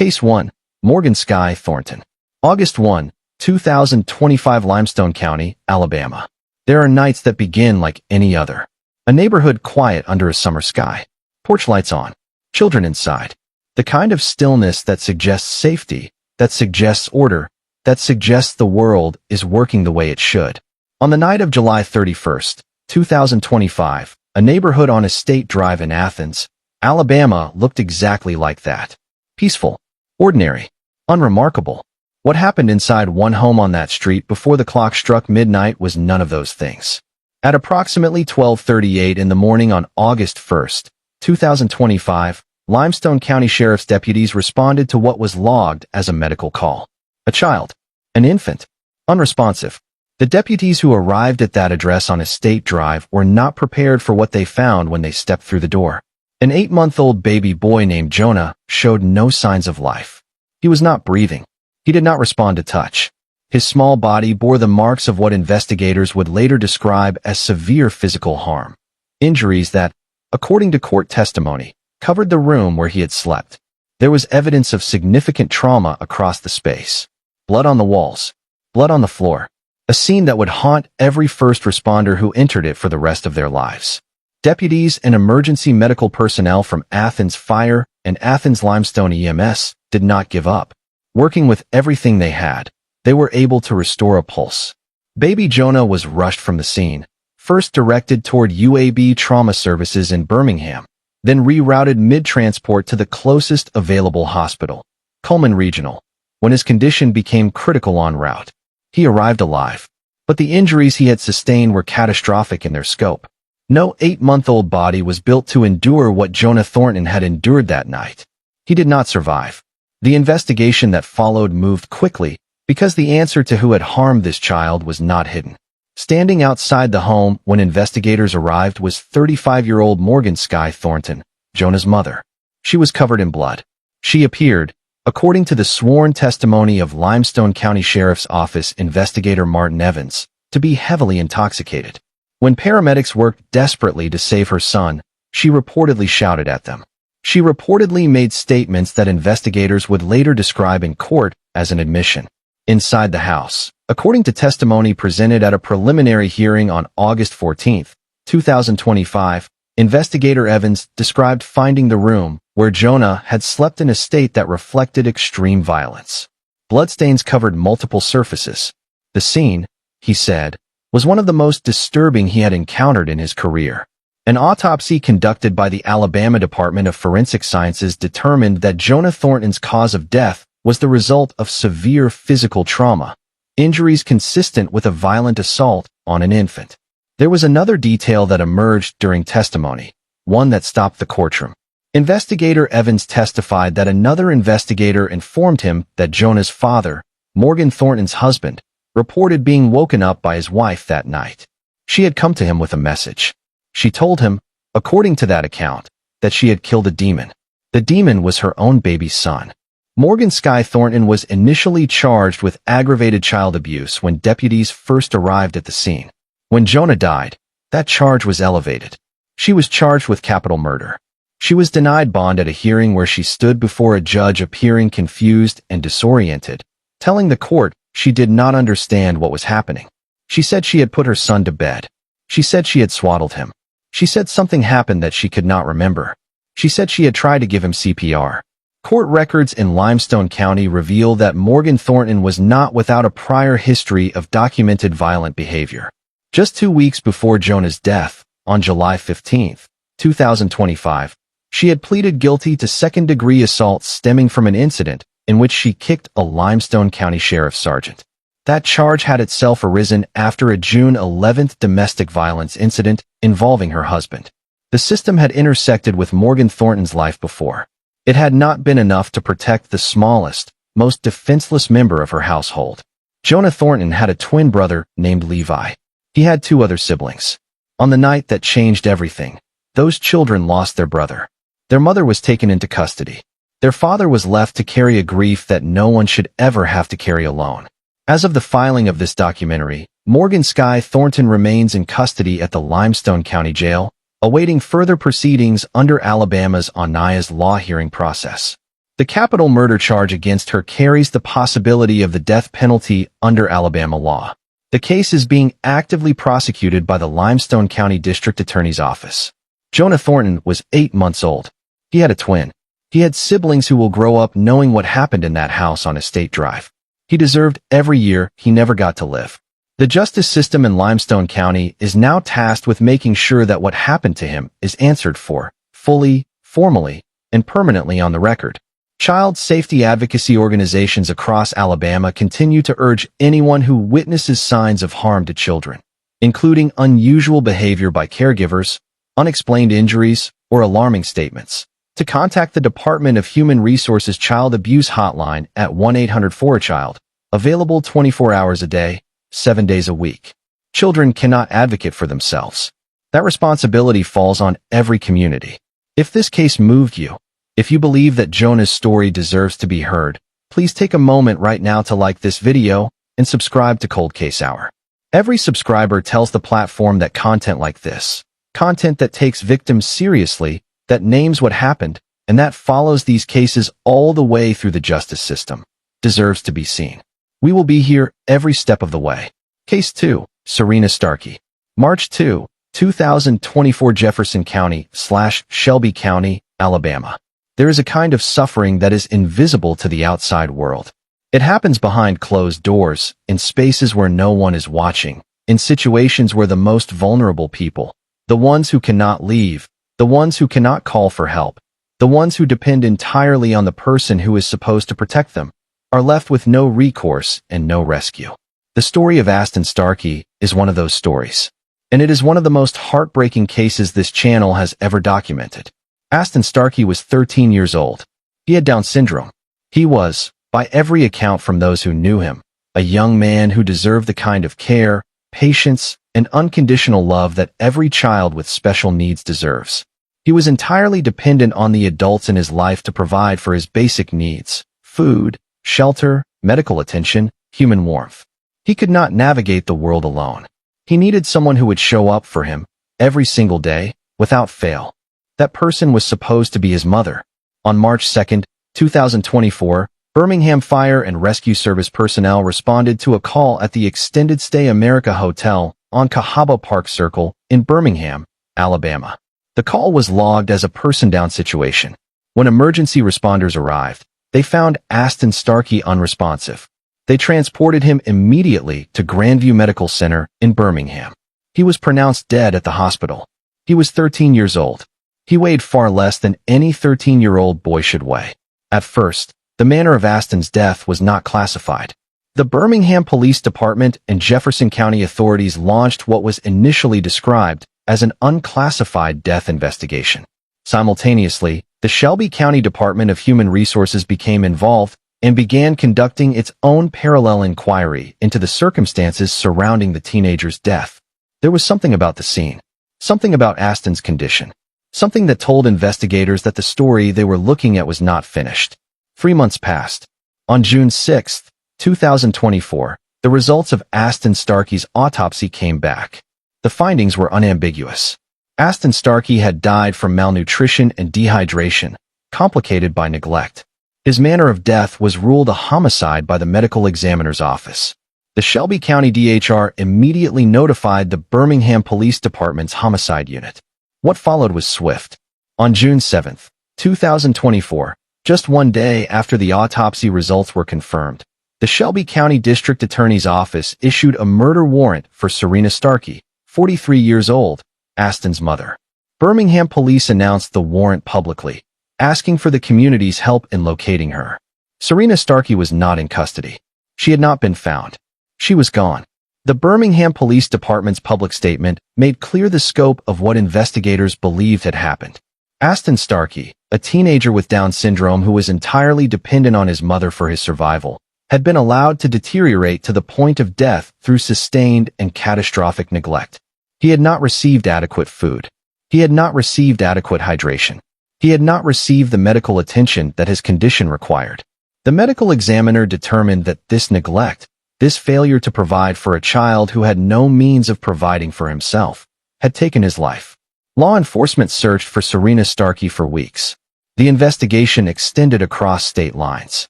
Case 1. Morgan Sky Thornton. August 1, 2025, Limestone County, Alabama. There are nights that begin like any other. A neighborhood quiet under a summer sky. Porch lights on. Children inside. The kind of stillness that suggests safety, that suggests order, that suggests the world is working the way it should. On the night of July 31st, 2025, a neighborhood on Estate Drive in Athens, Alabama looked exactly like that. Peaceful. Ordinary. Unremarkable. What happened inside one home on that street before the clock struck midnight was none of those things. At approximately 12:38 in the morning on August 1st, 2025, Limestone County Sheriff's deputies responded to what was logged as a medical call. A child. An infant. Unresponsive. The deputies who arrived at that address on Estate Drive were not prepared for what they found when they stepped through the door. An 8-month-old baby boy named Jonah showed no signs of life. He was not breathing. He did not respond to touch. His small body bore the marks of what investigators would later describe as severe physical harm. Injuries that, according to court testimony, covered the room where he had slept. There was evidence of significant trauma across the space. Blood on the walls. Blood on the floor. A scene that would haunt every first responder who entered it for the rest of their lives. Deputies and emergency medical personnel from Athens Fire and Athens Limestone EMS did not give up. Working with everything they had, they were able to restore a pulse. Baby Jonah was rushed from the scene, first directed toward UAB trauma services in Birmingham, then rerouted mid-transport to the closest available hospital, Coleman Regional. When his condition became critical en route, he arrived alive, but the injuries he had sustained were catastrophic in their scope. No 8-month-old body was built to endure what Jonah Thornton had endured that night. He did not survive. The investigation that followed moved quickly because the answer to who had harmed this child was not hidden. Standing outside the home when investigators arrived was 35-year-old Morgan Sky Thornton, Jonah's mother. She was covered in blood. She appeared, according to the sworn testimony of Limestone County Sheriff's Office investigator Martin Evans, to be heavily intoxicated. When paramedics worked desperately to save her son, she reportedly shouted at them. She reportedly made statements that investigators would later describe in court as an admission. Inside the house, according to testimony presented at a preliminary hearing on August 14, 2025, investigator Evans described finding the room where Jonah had slept in a state that reflected extreme violence. Bloodstains covered multiple surfaces. The scene, he said, was one of the most disturbing he had encountered in his career. An autopsy conducted by the Alabama Department of Forensic Sciences determined that Jonah Thornton's cause of death was the result of severe physical trauma, injuries consistent with a violent assault on an infant. There was another detail that emerged during testimony, one that stopped the courtroom. Investigator Evans testified that another investigator informed him that Jonah's father, Morgan Thornton's husband, reported being woken up by his wife that night. She had come to him with a message. She told him, according to that account, that she had killed a demon. The demon was her own baby's son. Morgan Sky Thornton was initially charged with aggravated child abuse when deputies first arrived at the scene. When Jonah died, that charge was elevated. She was charged with capital murder. She was denied bond at a hearing where she stood before a judge appearing confused and disoriented, telling the court she did not understand what was happening. She said she had put her son to bed. She said she had swaddled him. She said something happened that she could not remember. She said she had tried to give him CPR. Court records in Limestone County reveal that Morgan Thornton was not without a prior history of documented violent behavior. Just 2 weeks before Jonah's death, on July 15, 2025, she had pleaded guilty to second-degree assault stemming from an incident in which she kicked a Limestone County Sheriff's Sergeant. That charge had itself arisen after a June 11th domestic violence incident involving her husband. The system had intersected with Morgan Thornton's life before. It had not been enough to protect the smallest, most defenseless member of her household. Jonah Thornton had a twin brother named Levi. He had 2 other siblings. On the night that changed everything, those children lost their brother. Their mother was taken into custody. Their father was left to carry a grief that no one should ever have to carry alone. As of the filing of this documentary, Morgan Sky Thornton remains in custody at the Limestone County Jail, awaiting further proceedings under Alabama's Onia's law hearing process. The capital murder charge against her carries the possibility of the death penalty under Alabama law. The case is being actively prosecuted by the Limestone County District Attorney's Office. Jonah Thornton was 8 months old. He had a twin. He had siblings who will grow up knowing what happened in that house on Estate Drive. He deserved every year he never got to live. The justice system in Limestone County is now tasked with making sure that what happened to him is answered for, fully, formally, and permanently on the record. Child safety advocacy organizations across Alabama continue to urge anyone who witnesses signs of harm to children, including unusual behavior by caregivers, unexplained injuries, or alarming statements, to contact the Department of Human Resources Child Abuse Hotline at 1-800-4-CHILD, available 24 hours a day, 7 days a week. Children cannot advocate for themselves. That responsibility falls on every community. If this case moved you, if you believe that Jonah's story deserves to be heard, please take a moment right now to like this video and subscribe to Cold Case Hour. Every subscriber tells the platform that content like this, content that takes victims seriously, that names what happened, and that follows these cases all the way through the justice system, deserves to be seen. We will be here every step of the way. Case 2, Serena Starkey. March 2, 2024, Jefferson County/Shelby County, Alabama. There is a kind of suffering that is invisible to the outside world. It happens behind closed doors, in spaces where no one is watching, in situations where the most vulnerable people, the ones who cannot leave, the ones who cannot call for help, the ones who depend entirely on the person who is supposed to protect them, are left with no recourse and no rescue. The story of Aston Starkey is one of those stories, and it is one of the most heartbreaking cases this channel has ever documented. Aston Starkey was 13 years old. He had Down syndrome. He was, by every account from those who knew him, a young man who deserved the kind of care, patience, and unconditional love that every child with special needs deserves. He was entirely dependent on the adults in his life to provide for his basic needs: food, shelter, medical attention, human warmth. He could not navigate the world alone. He needed someone who would show up for him every single day, without fail. That person was supposed to be his mother. On March 2, 2024, Birmingham Fire and Rescue Service personnel responded to a call at the Extended Stay America Hotel on Cahaba Park Circle in Birmingham, Alabama. The call was logged as a person-down situation. When emergency responders arrived, they found Aston Starkey unresponsive. They transported him immediately to Grandview Medical Center in Birmingham. He was pronounced dead at the hospital. He was 13 years old. He weighed far less than any 13-year-old boy should weigh. At first, the manner of Aston's death was not classified. The Birmingham Police Department and Jefferson County authorities launched what was initially described as an unclassified death investigation. Simultaneously, the Shelby County Department of Human Resources became involved and began conducting its own parallel inquiry into the circumstances surrounding the teenager's death. There was something about the scene, something about Aston's condition, something that told investigators that the story they were looking at was not finished. 3 months passed. On June 6, 2024, the results of Aston Starkey's autopsy came back. The findings were unambiguous. Aston Starkey had died from malnutrition and dehydration, complicated by neglect. His manner of death was ruled a homicide by the medical examiner's office. The Shelby County DHR immediately notified the Birmingham Police Department's homicide unit. What followed was swift. On June 7, 2024, just 1 day after the autopsy results were confirmed, the Shelby County District Attorney's Office issued a murder warrant for Serena Starkey, 43 years old, Aston's mother. Birmingham police announced the warrant publicly, asking for the community's help in locating her. Serena Starkey was not in custody. She had not been found. She was gone. The Birmingham Police Department's public statement made clear the scope of what investigators believed had happened. Aston Starkey, a teenager with Down syndrome who was entirely dependent on his mother for his survival, had been allowed to deteriorate to the point of death through sustained and catastrophic neglect. He had not received adequate food. He had not received adequate hydration. He had not received the medical attention that his condition required. The medical examiner determined that this neglect, this failure to provide for a child who had no means of providing for himself, had taken his life. Law enforcement searched for Serena Starkey for weeks. The investigation extended across state lines.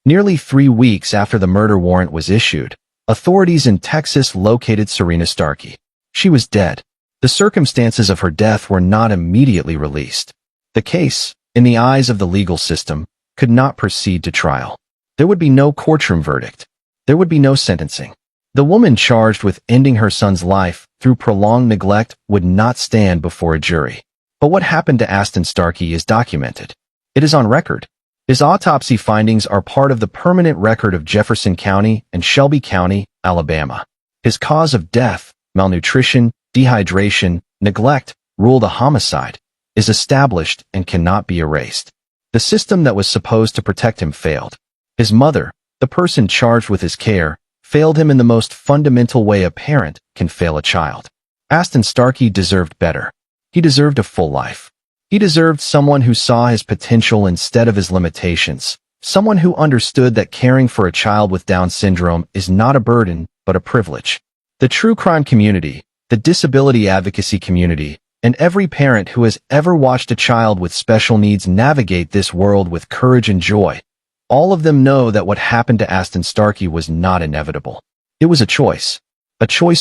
Nearly 3 weeks after the murder warrant was issued, authorities in Texas located Serena Starkey. She was dead. The circumstances of her death were not immediately released. The case, in the eyes of the legal system, could not proceed to trial. There would be no courtroom verdict. There would be no sentencing. The woman charged with ending her son's life through prolonged neglect would not stand before a jury. But what happened to Aston Starkey is documented. It is on record. His autopsy findings are part of the permanent record of Jefferson County and Shelby County, Alabama. His cause of death, malnutrition, dehydration, neglect, ruled a homicide, is established and cannot be erased. The system that was supposed to protect him failed. His mother, the person charged with his care, failed him in the most fundamental way a parent can fail a child. Aston Starkey deserved better. He deserved a full life. He deserved someone who saw his potential instead of his limitations, someone who understood that caring for a child with Down syndrome is not a burden, but a privilege. The true crime community, the disability advocacy community, and every parent who has ever watched a child with special needs navigate this world with courage and joy, all of them know that what happened to Aston Starkey was not inevitable. It was a choice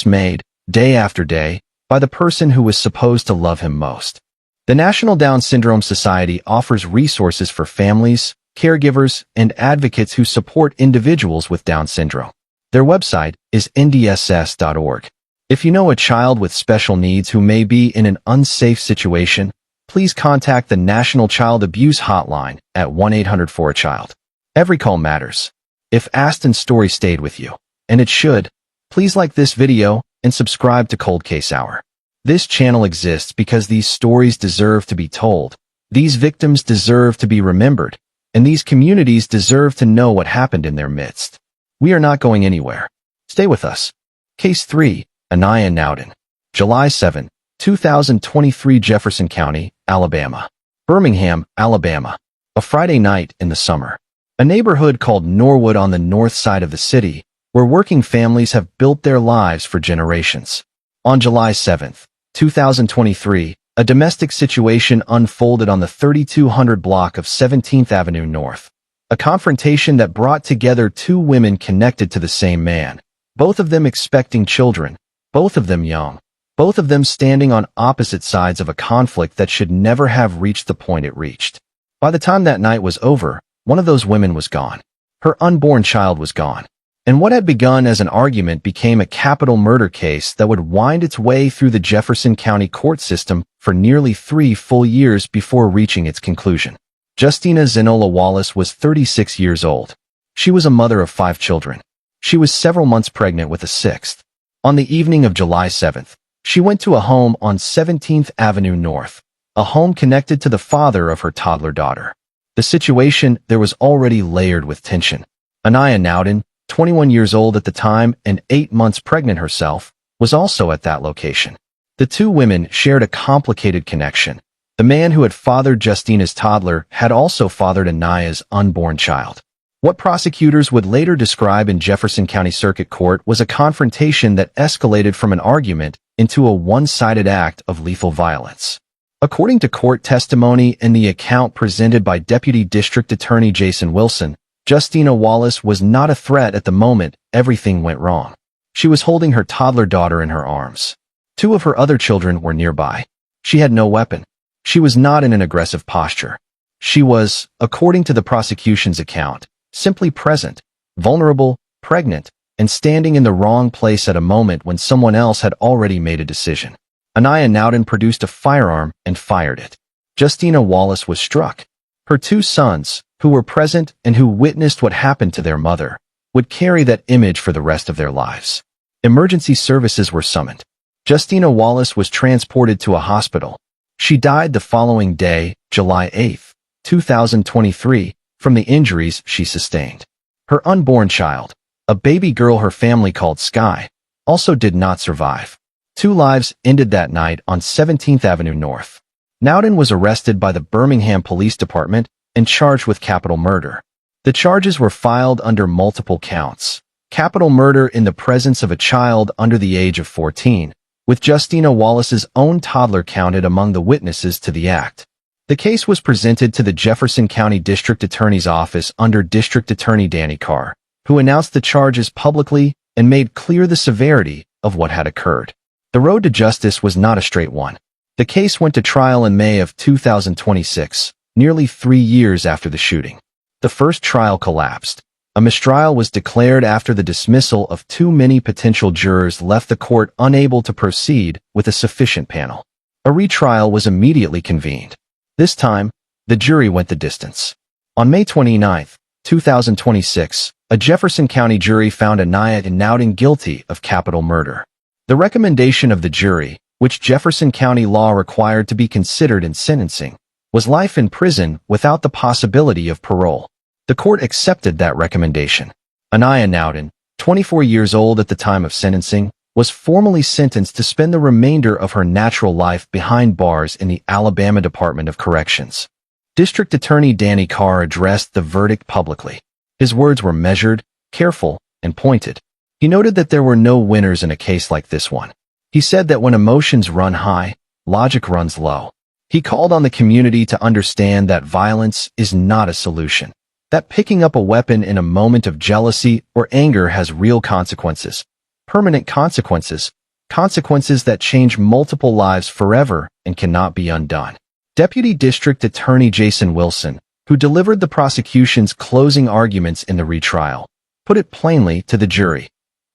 made, day after day, by the person who was supposed to love him most. The National Down Syndrome Society offers resources for families, caregivers, and advocates who support individuals with Down syndrome. Their website is ndss.org. If you know a child with special needs who may be in an unsafe situation, please contact the National Child Abuse Hotline at 1-800-4-CHILD. Every call matters. If Aston's story stayed with you, and it should, please like this video and subscribe to Cold Case Hour. This channel exists because these stories deserve to be told, these victims deserve to be remembered, and these communities deserve to know what happened in their midst. We are not going anywhere. Stay with us. Case 3, Anaya Nowden. July 7, 2023, Jefferson County, Alabama. Birmingham, Alabama. A Friday night in the summer. A neighborhood called Norwood on the north side of the city, where working families have built their lives for generations. On July 7, 2023, a domestic situation unfolded on the 3200 block of 17th Avenue North. A confrontation that brought together two women connected to the same man, both of them expecting children, both of them young, both of them standing on opposite sides of a conflict that should never have reached the point it reached. By the time that night was over, one of those women was gone. Her unborn child was gone. And what had begun as an argument became a capital murder case that would wind its way through the Jefferson County court system for nearly 3 full years before reaching its conclusion. Justina Zenola Wallace was 36 years old. She was a mother of 5 children. She was several months pregnant with a 6th. On the evening of July 7th, she went to a home on 17th Avenue North, a home connected to the father of her toddler daughter. The situation there was already layered with tension. Anaya Nowden, 21 years old at the time and 8 months pregnant herself, was also at that location. The two women shared a complicated connection. The man who had fathered Justina's toddler had also fathered Anaya's unborn child. What prosecutors would later describe in Jefferson County Circuit Court was a confrontation that escalated from an argument into a one-sided act of lethal violence. According to court testimony and the account presented by Deputy District Attorney Jason Wilson, Justina Wallace was not a threat at the moment everything went wrong. She was holding her toddler daughter in her arms. 2 of her other children were nearby. She had no weapon. She was not in an aggressive posture. She was, according to the prosecution's account, simply present, vulnerable, pregnant, and standing in the wrong place at a moment when someone else had already made a decision. Anaya Nowden produced a firearm and fired it. Justina Wallace was struck. Her 2 sons, who were present and who witnessed what happened to their mother, would carry that image for the rest of their lives. Emergency services were summoned. Justina Wallace was transported to a hospital. She died the following day, July 8, 2023, from the injuries she sustained. Her unborn child, a baby girl her family called Sky, also did not survive. 2 lives ended that night on 17th Avenue North. Nowden was arrested by the Birmingham Police Department and charged with capital murder. The charges were filed under multiple counts. Capital murder in the presence of a child under the age of 14, with Justina Wallace's own toddler counted among the witnesses to the act. The case was presented to the Jefferson County District Attorney's Office under District Attorney Danny Carr, who announced the charges publicly and made clear the severity of what had occurred. The road to justice was not a straight one. The case went to trial in May of 2026, nearly 3 years after the shooting. The first trial collapsed. A mistrial was declared after the dismissal of too many potential jurors left the court unable to proceed with a sufficient panel. A retrial was immediately convened. This time, the jury went the distance. On May 29, 2026, a Jefferson County jury found Anaya and Nowden guilty of capital murder. The recommendation of the jury, which Jefferson County law required to be considered in sentencing, was life in prison without the possibility of parole. The court accepted that recommendation. Anaya Nowden, 24 years old at the time of sentencing, was formally sentenced to spend the remainder of her natural life behind bars in the Alabama Department of Corrections. District Attorney Danny Carr addressed the verdict publicly. His words were measured, careful, and pointed. He noted that there were no winners in a case like this one. He said that when emotions run high, logic runs low. He called on the community to understand that violence is not a solution, that picking up a weapon in a moment of jealousy or anger has real consequences, permanent consequences, consequences that change multiple lives forever and cannot be undone. Deputy District Attorney Jason Wilson, who delivered the prosecution's closing arguments in the retrial, put it plainly to the jury.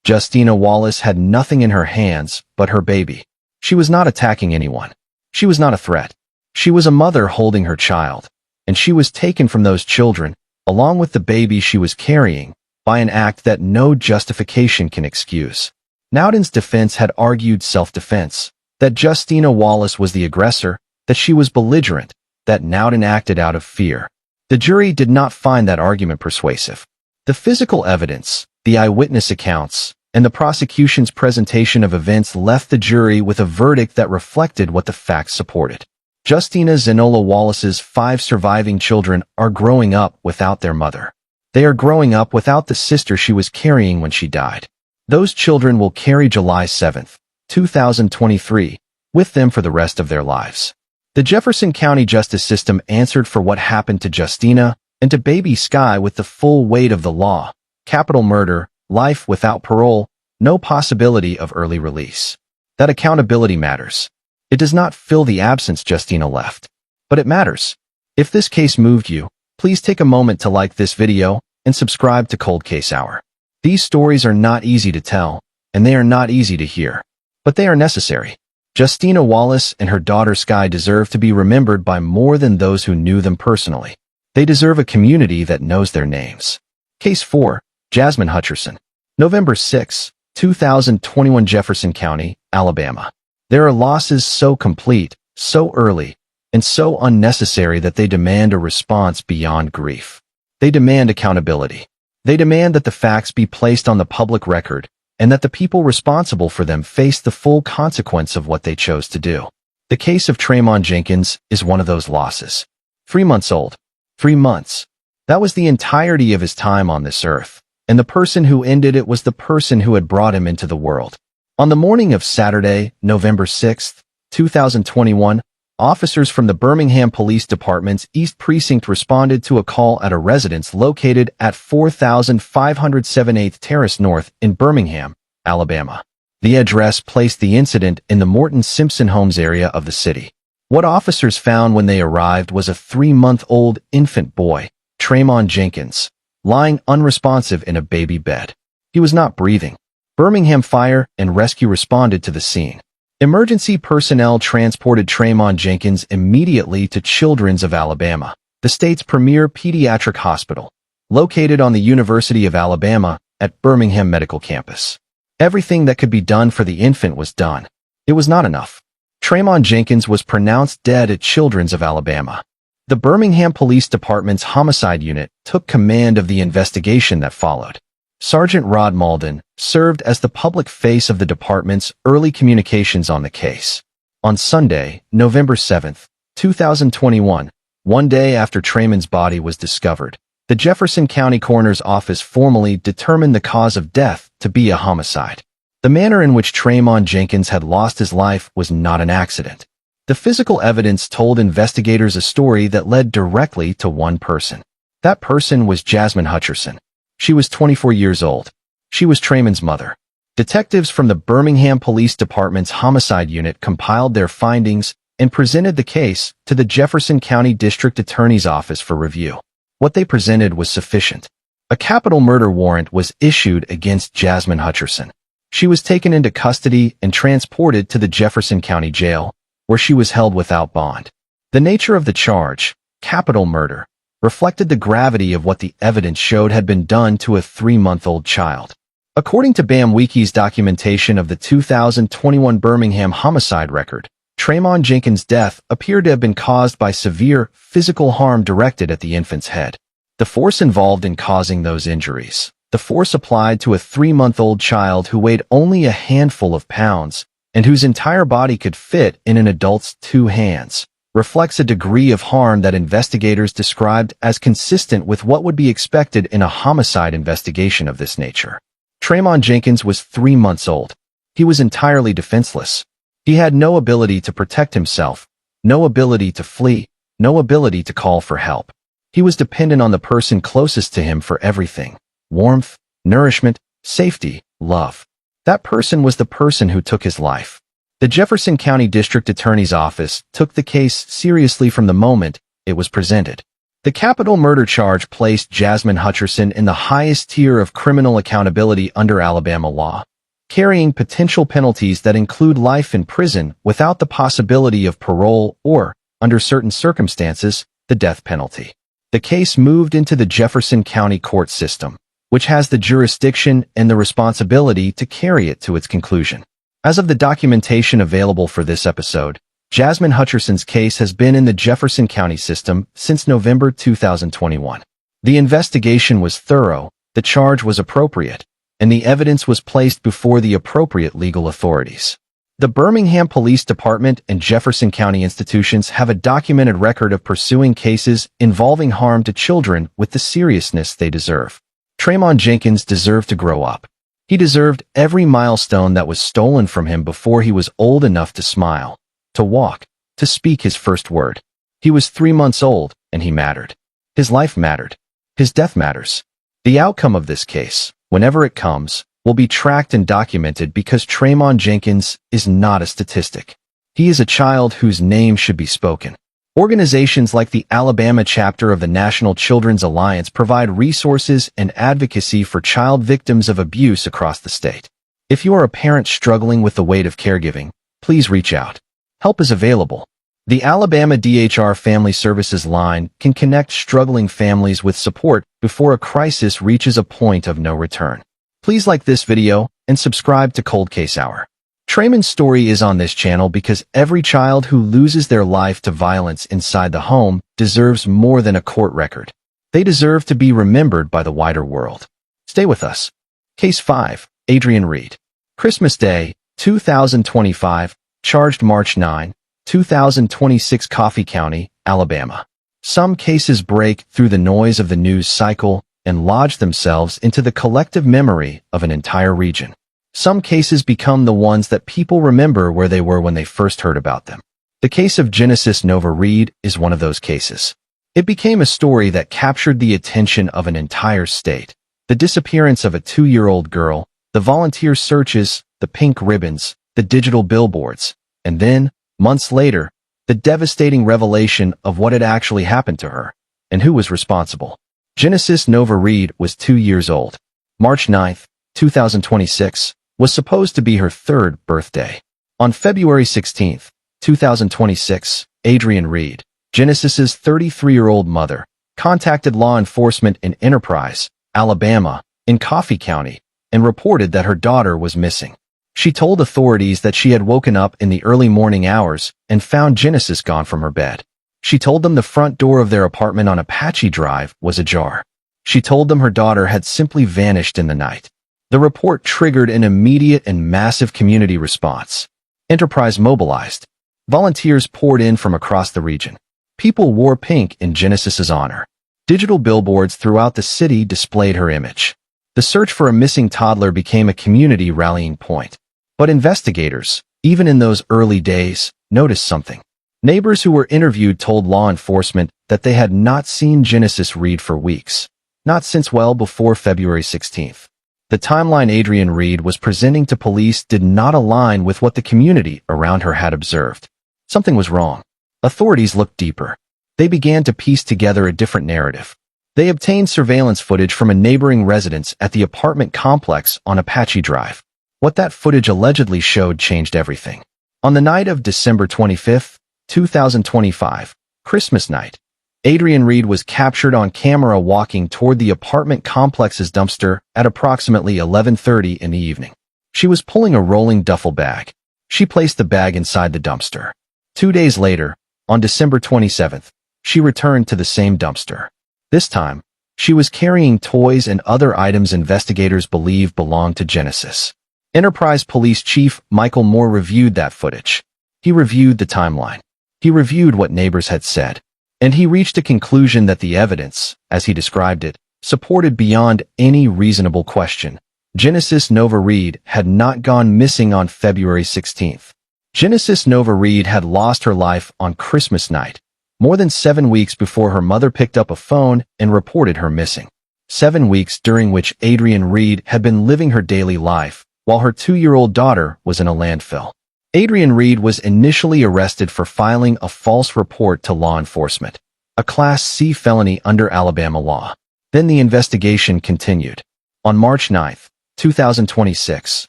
Justina Wallace had nothing in her hands but her baby. She was not attacking anyone. She was not a threat. She was a mother holding her child, and she was taken from those children, along with the baby she was carrying, by an act that no justification can excuse. Nowden's defense had argued self-defense, that Justina Wallace was the aggressor, that she was belligerent, that Nowden acted out of fear. The jury did not find that argument persuasive. The physical evidence, the eyewitness accounts, and the prosecution's presentation of events left the jury with a verdict that reflected what the facts supported. Justina Zenola Wallace's 5 surviving children are growing up without their mother. They are growing up without the sister she was carrying when she died. Those children will carry July 7, 2023, with them for the rest of their lives. The Jefferson County justice system answered for what happened to Justina and to baby Sky with the full weight of the law: capital murder, life without parole, no possibility of early release. That accountability matters. It does not fill the absence Justina left, but it matters. If this case moved you, please take a moment to like this video and subscribe to Cold Case Hour. These stories are not easy to tell, and they are not easy to hear, but they are necessary. Justina Wallace and her daughter Sky deserve to be remembered by more than those who knew them personally. They deserve a community that knows their names. Case 4, Jasmine Hutcherson. November 6, 2021, Jefferson County, Alabama. There are losses so complete, so early, and so unnecessary that they demand a response beyond grief. They demand accountability. They demand that the facts be placed on the public record and that the people responsible for them face the full consequence of what they chose to do. The case of Tremon Jenkins is one of those losses. 3 months old. 3 months. That was the entirety of his time on this earth, and the person who ended it was the person who had brought him into the world. On the morning of Saturday, November 6, 2021, officers from the Birmingham Police Department's East Precinct responded to a call at a residence located at 4507 8th Terrace North in Birmingham, Alabama. The address placed the incident in the Morton Simpson Homes area of the city. What officers found when they arrived was a 3-month-old infant boy, Tremon Jenkins, lying unresponsive in a baby bed. He was not breathing. Birmingham Fire and Rescue responded to the scene. Emergency personnel transported Tremon Jenkins immediately to Children's of Alabama, the state's premier pediatric hospital, located on the University of Alabama at Birmingham Medical Campus. Everything that could be done for the infant was done. It was not enough. Tremon Jenkins was pronounced dead at Children's of Alabama. The Birmingham Police Department's homicide unit took command of the investigation that followed. Sergeant Rod Malden served as the public face of the department's early communications on the case. On Sunday, November 7, 2021, one day after Tremon's body was discovered, the Jefferson County Coroner's Office formally determined the cause of death to be a homicide. The manner in which Tremon Jenkins had lost his life was not an accident. The physical evidence told investigators a story that led directly to one person. That person was Jasmine Hutcherson. She was 24 years old. She was Traymon's mother. Detectives from the Birmingham Police Department's Homicide Unit compiled their findings and presented the case to the Jefferson County District Attorney's Office for review. What they presented was sufficient. A capital murder warrant was issued against Jasmine Hutcherson. She was taken into custody and transported to the Jefferson County Jail, where she was held without bond. The nature of the charge, capital murder, reflected the gravity of what the evidence showed had been done to a 3-month-old child. According to BAMWiki's documentation of the 2021 Birmingham homicide record, Traymon Jenkins' death appeared to have been caused by severe physical harm directed at the infant's head. The force involved in causing those injuries, the force applied to a 3-month-old child who weighed only a handful of pounds and whose entire body could fit in an adult's 2 hands, reflects a degree of harm that investigators described as consistent with what would be expected in a homicide investigation of this nature. Traymon Jenkins was 3 months old. He was entirely defenseless. He had no ability to protect himself, no ability to flee, no ability to call for help. He was dependent on the person closest to him for everything: warmth, nourishment, safety, love. That person was the person who took his life. The Jefferson County District Attorney's Office took the case seriously from the moment it was presented. The capital murder charge placed Jasmine Hutcherson in the highest tier of criminal accountability under Alabama law, carrying potential penalties that include life in prison without the possibility of parole or, under certain circumstances, the death penalty. The case moved into the Jefferson County court system, which has the jurisdiction and the responsibility to carry it to its conclusion. As of the documentation available for this episode, Jasmine Hutcherson's case has been in the Jefferson County system since November 2021. The investigation was thorough, the charge was appropriate, and the evidence was placed before the appropriate legal authorities. The Birmingham Police Department and Jefferson County institutions have a documented record of pursuing cases involving harm to children with the seriousness they deserve. Traymon Jenkins deserved to grow up. He deserved every milestone that was stolen from him before he was old enough to smile, to walk, to speak his first word. He was 3 months old, and he mattered. His life mattered. His death matters. The outcome of this case, whenever it comes, will be tracked and documented because Traymon Jenkins is not a statistic. He is a child whose name should be spoken. Organizations like the Alabama chapter of the National Children's Alliance provide resources and advocacy for child victims of abuse across the state. If you are a parent struggling with the weight of caregiving, please reach out. Help is available. The Alabama DHR Family Services line can connect struggling families with support before a crisis reaches a point of no return. Please like this video and subscribe to Cold Case Hour. Traymon's story is on this channel because every child who loses their life to violence inside the home deserves more than a court record. They deserve to be remembered by the wider world. Stay with us. Case 5, Adrian Reed. Christmas Day, 2025, charged March 9, 2026, Coffee County, Alabama. Some cases break through the noise of the news cycle and lodge themselves into the collective memory of an entire region. Some cases become the ones that people remember where they were when they first heard about them. The case of Genesis Nova Reed is one of those cases. It became a story that captured the attention of an entire state. The disappearance of a 2-year-old girl, the volunteer searches, the pink ribbons, the digital billboards, and then, months later, the devastating revelation of what had actually happened to her and who was responsible. Genesis Nova Reed was 2 years old. March 9, 2026, was supposed to be her 3rd birthday. On February 16, 2026, Adrian Reed, Genesis's 33-year-old mother, contacted law enforcement in Enterprise, Alabama, in Coffee County, and reported that her daughter was missing. She told authorities that she had woken up in the early morning hours and found Genesis gone from her bed. She told them the front door of their apartment on Apache Drive was ajar. She told them her daughter had simply vanished in the night. The report triggered an immediate and massive community response. Enterprise mobilized. Volunteers poured in from across the region. People wore pink in Genesis's honor. Digital billboards throughout the city displayed her image. The search for a missing toddler became a community rallying point. But investigators, even in those early days, noticed something. Neighbors who were interviewed told law enforcement that they had not seen Genesis Reed for weeks, not since well before February 16th. The timeline Adrienne Reed was presenting to police did not align with what the community around her had observed. Something was wrong. Authorities looked deeper. They began to piece together a different narrative. They obtained surveillance footage from a neighboring residence at the apartment complex on Apache Drive. What that footage allegedly showed changed everything. On the night of December 25th, 2025, Christmas night, Adrienne Reed was captured on camera walking toward the apartment complex's dumpster at approximately 11:30 in the evening. She was pulling a rolling duffel bag. She placed the bag inside the dumpster. 2 days later, on December 27th, she returned to the same dumpster. This time, she was carrying toys and other items investigators believe belonged to Genesis. Enterprise Police Chief Michael Moore reviewed that footage. He reviewed the timeline. He reviewed what neighbors had said. And he reached a conclusion that the evidence, as he described it, supported beyond any reasonable question. Genesis Nova Reed had not gone missing on February 16th. Genesis Nova Reed had lost her life on Christmas night, more than 7 weeks before her mother picked up a phone and reported her missing. 7 weeks during which Adrienne Reed had been living her daily life, while her 2-year-old daughter was in a landfill. Adrienne Reed was initially arrested for filing a false report to law enforcement, a Class C felony under Alabama law. Then the investigation continued. On March 9, 2026,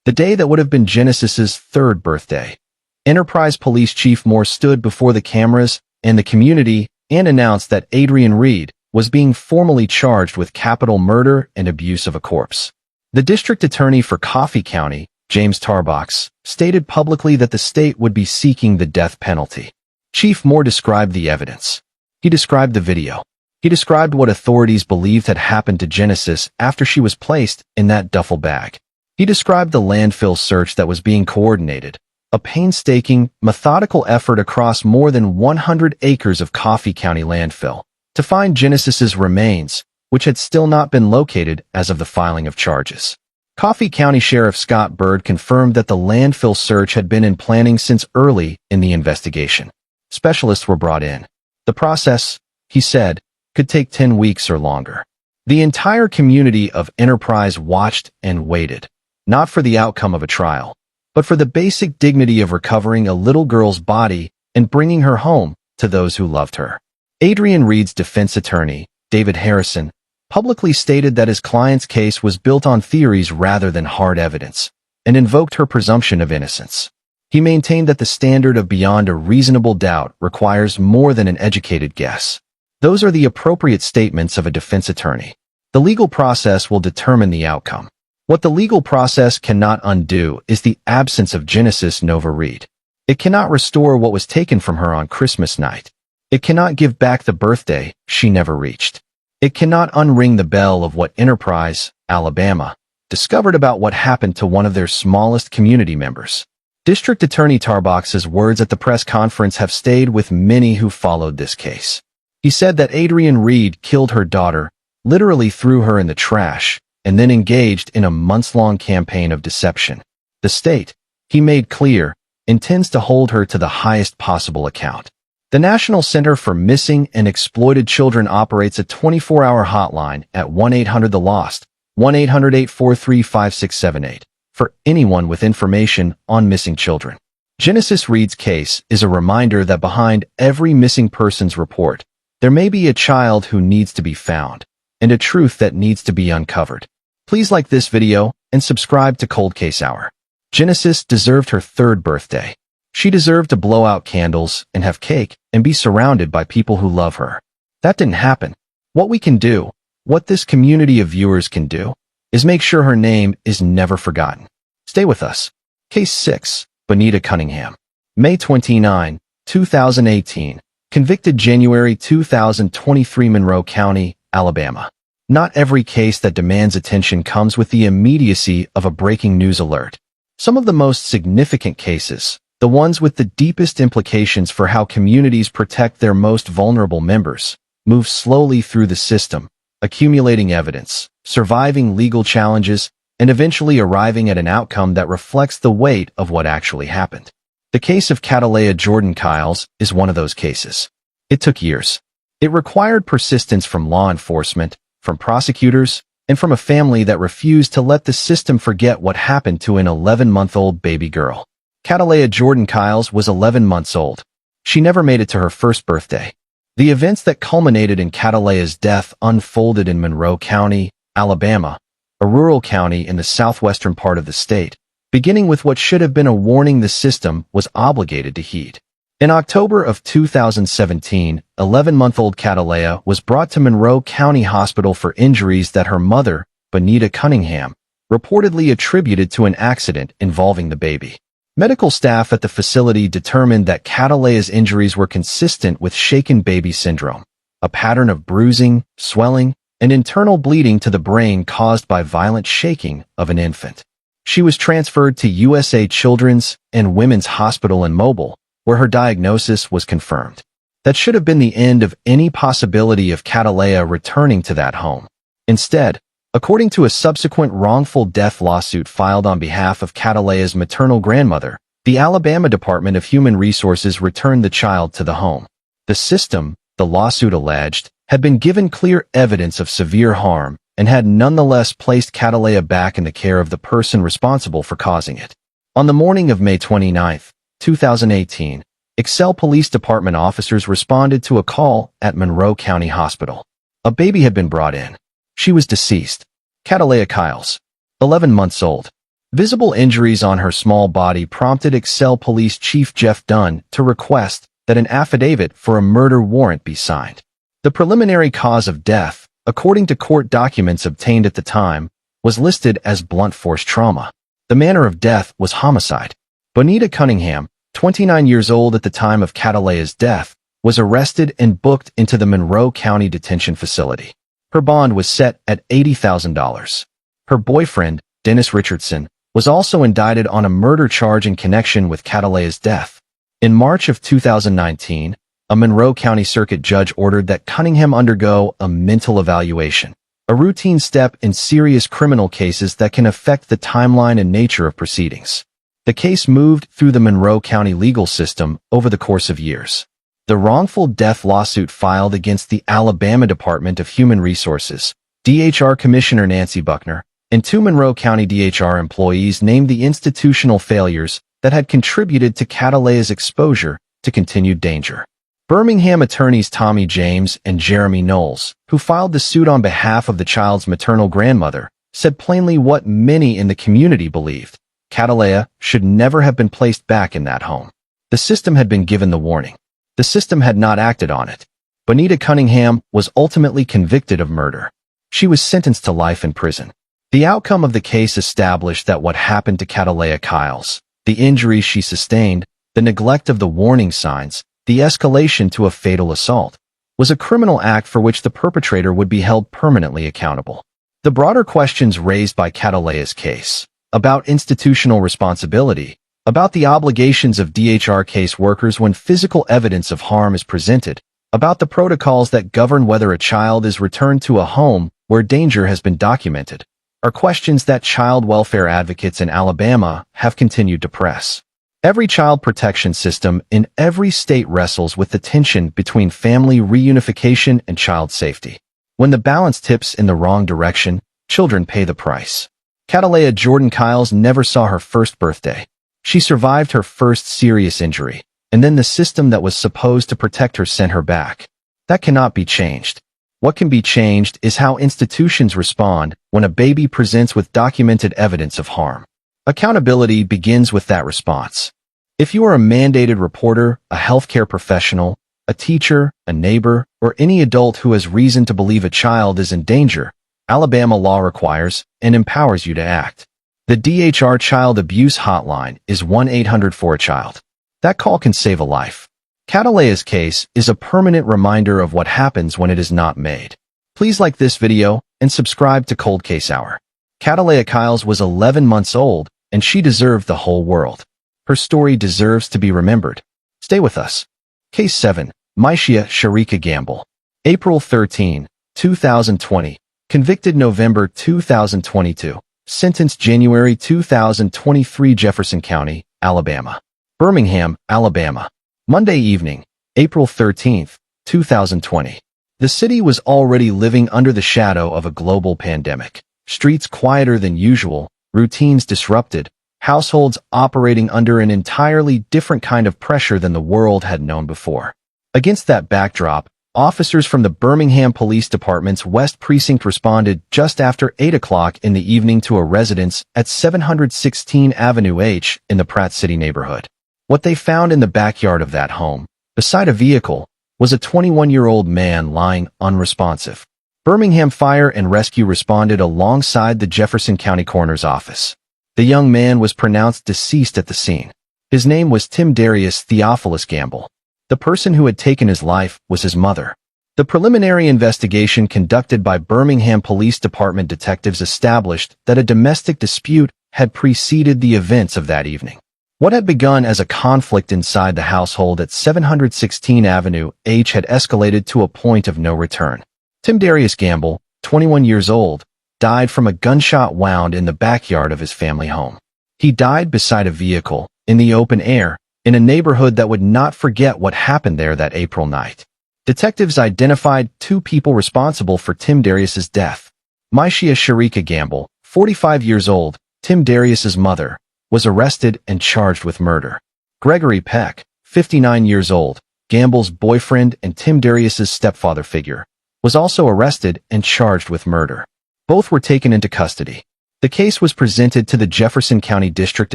the day that would have been Genesis's 3rd birthday, Enterprise Police Chief Moore stood before the cameras and the community and announced that Adrienne Reed was being formally charged with capital murder and abuse of a corpse. The district attorney for Coffee County, James Tarbox, stated publicly that the state would be seeking the death penalty. Chief Moore described the evidence. He described the video. He described what authorities believed had happened to Genesis after she was placed in that duffel bag. He described the landfill search that was being coordinated, a painstaking, methodical effort across more than 100 acres of Coffee County landfill to find Genesis's remains, which had still not been located as of the filing of charges. Coffee County Sheriff Scott Bird confirmed that the landfill search had been in planning since early in the investigation. Specialists were brought in. The process, he said, could take 10 weeks or longer. The entire community of Enterprise watched and waited, not for the outcome of a trial, but for the basic dignity of recovering a little girl's body and bringing her home to those who loved her. Adrienne Reed's defense attorney, David Harrison, publicly stated that his client's case was built on theories rather than hard evidence, and invoked her presumption of innocence. He maintained that the standard of beyond a reasonable doubt requires more than an educated guess. Those are the appropriate statements of a defense attorney. The legal process will determine the outcome. What the legal process cannot undo is the absence of Genesis Nova Reed. It cannot restore what was taken from her on Christmas night. It cannot give back the birthday she never reached. It cannot unring the bell of what Enterprise, Alabama, discovered about what happened to one of their smallest community members. District Attorney Tarbox's words at the press conference have stayed with many who followed this case. He said that Adrienne Reed killed her daughter, literally threw her in the trash, and then engaged in a months-long campaign of deception. The state, he made clear, intends to hold her to the highest possible account. The National Center for Missing and Exploited Children operates a 24-hour hotline at 1-800-THE-LOST, 1-800-843-5678, for anyone with information on missing children. Genesis Reed's case is a reminder that behind every missing persons report, there may be a child who needs to be found, and a truth that needs to be uncovered. Please like this video and subscribe to Cold Case Hour. Genesis deserved her 3rd birthday. She deserved to blow out candles and have cake and be surrounded by people who love her. That didn't happen. What we can do, what this community of viewers can do, is make sure her name is never forgotten. Stay with us. Case 6, Bonita Cunningham. May 29, 2018. Convicted January 2023, Monroe County, Alabama. Not every case that demands attention comes with the immediacy of a breaking news alert. Some of the most significant cases, the ones with the deepest implications for how communities protect their most vulnerable members, move slowly through the system, accumulating evidence, surviving legal challenges, and eventually arriving at an outcome that reflects the weight of what actually happened. The case of Catalea Jordan Kyles is one of those cases. It took years. It required persistence from law enforcement, from prosecutors, and from a family that refused to let the system forget what happened to an 11-month-old baby girl. Catalea Jordan Kyles was 11 months old. She never made it to her first birthday. The events that culminated in Catalea's death unfolded in Monroe County, Alabama, a rural county in the southwestern part of the state, beginning with what should have been a warning the system was obligated to heed. In October of 2017, 11-month-old Catalea was brought to Monroe County Hospital for injuries that her mother, Bonita Cunningham, reportedly attributed to an accident involving the baby. Medical staff at the facility determined that Catalea's injuries were consistent with shaken baby syndrome, a pattern of bruising, swelling, and internal bleeding to the brain caused by violent shaking of an infant. She was transferred to USA Children's and Women's Hospital in Mobile, where her diagnosis was confirmed. That should have been the end of any possibility of Catalea returning to that home. Instead, according to a subsequent wrongful death lawsuit filed on behalf of Catalea's maternal grandmother, the Alabama Department of Human Resources returned the child to the home. The system, the lawsuit alleged, had been given clear evidence of severe harm and had nonetheless placed Catalea back in the care of the person responsible for causing it. On the morning of May 29, 2018, Excel Police Department officers responded to a call at Monroe County Hospital. A baby had been brought in. She was deceased. Catalea Kyles, 11 months old. Visible injuries on her small body prompted Excel Police Chief Jeff Dunn to request that an affidavit for a murder warrant be signed. The preliminary cause of death, according to court documents obtained at the time, was listed as blunt force trauma. The manner of death was homicide. Bonita Cunningham, 29 years old at the time of Catalea's death, was arrested and booked into the Monroe County Detention Facility. Her bond was set at $80,000. Her boyfriend, Dennis Richardson, was also indicted on a murder charge in connection with Catalea's death. In March of 2019, a Monroe County Circuit judge ordered that Cunningham undergo a mental evaluation, a routine step in serious criminal cases that can affect the timeline and nature of proceedings. The case moved through the Monroe County legal system over the course of years. The wrongful death lawsuit filed against the Alabama Department of Human Resources, DHR Commissioner Nancy Buckner, and 2 Monroe County DHR employees named the institutional failures that had contributed to Catalea's exposure to continued danger. Birmingham attorneys Tommy James and Jeremy Knowles, who filed the suit on behalf of the child's maternal grandmother, said plainly what many in the community believed. Catalea should never have been placed back in that home. The system had been given the warning. The system had not acted on it. Bonita Cunningham was ultimately convicted of murder. She was sentenced to life in prison. The outcome of the case established that what happened to Catalea Kyles, the injuries she sustained, the neglect of the warning signs, the escalation to a fatal assault, was a criminal act for which the perpetrator would be held permanently accountable. The broader questions raised by Catalea's case, about institutional responsibility, about the obligations of DHR case workers when physical evidence of harm is presented, about the protocols that govern whether a child is returned to a home where danger has been documented, are questions that child welfare advocates in Alabama have continued to press. Every child protection system in every state wrestles with the tension between family reunification and child safety. When the balance tips in the wrong direction, children pay the price. Catalea Jordan Kyles never saw her first birthday. She survived her first serious injury, and then the system that was supposed to protect her sent her back. That cannot be changed. What can be changed is how institutions respond when a baby presents with documented evidence of harm. Accountability begins with that response. If you are a mandated reporter, a healthcare professional, a teacher, a neighbor, or any adult who has reason to believe a child is in danger, Alabama law requires and empowers you to act. The DHR Child Abuse Hotline is 1-800-4-CHILD. That call can save a life. Catalea's case is a permanent reminder of what happens when it is not made. Please like this video and subscribe to Cold Case Hour. Catalea Kyles was 11 months old, and she deserved the whole world. Her story deserves to be remembered. Stay with us. Case 7. Myshia Sharika Gamble. April 13, 2020. Convicted November 2022. Sentenced January 2023. Jefferson County, Alabama. Birmingham, Alabama. Monday evening, April 13th, 2020. The city was already living under the shadow of a global pandemic. Streets quieter than usual, routines disrupted, households operating under an entirely different kind of pressure than the world had known before. Against that backdrop, officers from the Birmingham Police Department's West Precinct responded just after 8 o'clock in the evening to a residence at 716 Avenue H in the Pratt City neighborhood. What they found in the backyard of that home, beside a vehicle, was a 21-year-old man lying unresponsive. Birmingham Fire and Rescue responded alongside the Jefferson County Coroner's Office. The young man was pronounced deceased at the scene. His name was Tim Darius Theophilus Gamble. The person who had taken his life was his mother. The preliminary investigation conducted by Birmingham Police Department detectives established that a domestic dispute had preceded the events of that evening. What had begun as a conflict inside the household at 716 Avenue H had escalated to a point of no return. Tim Darius Gamble, 21 years old, died from a gunshot wound in the backyard of his family home. He died beside a vehicle, in the open air, in a neighborhood that would not forget what happened there that April night. Detectives identified two people responsible for Tim Darius's death. Myshia Sharika Gamble, 45 years old, Tim Darius's mother, was arrested and charged with murder. Gregory Peck, 59 years old, Gamble's boyfriend and Tim Darius's stepfather figure, was also arrested and charged with murder. Both were taken into custody. The case was presented to the Jefferson County District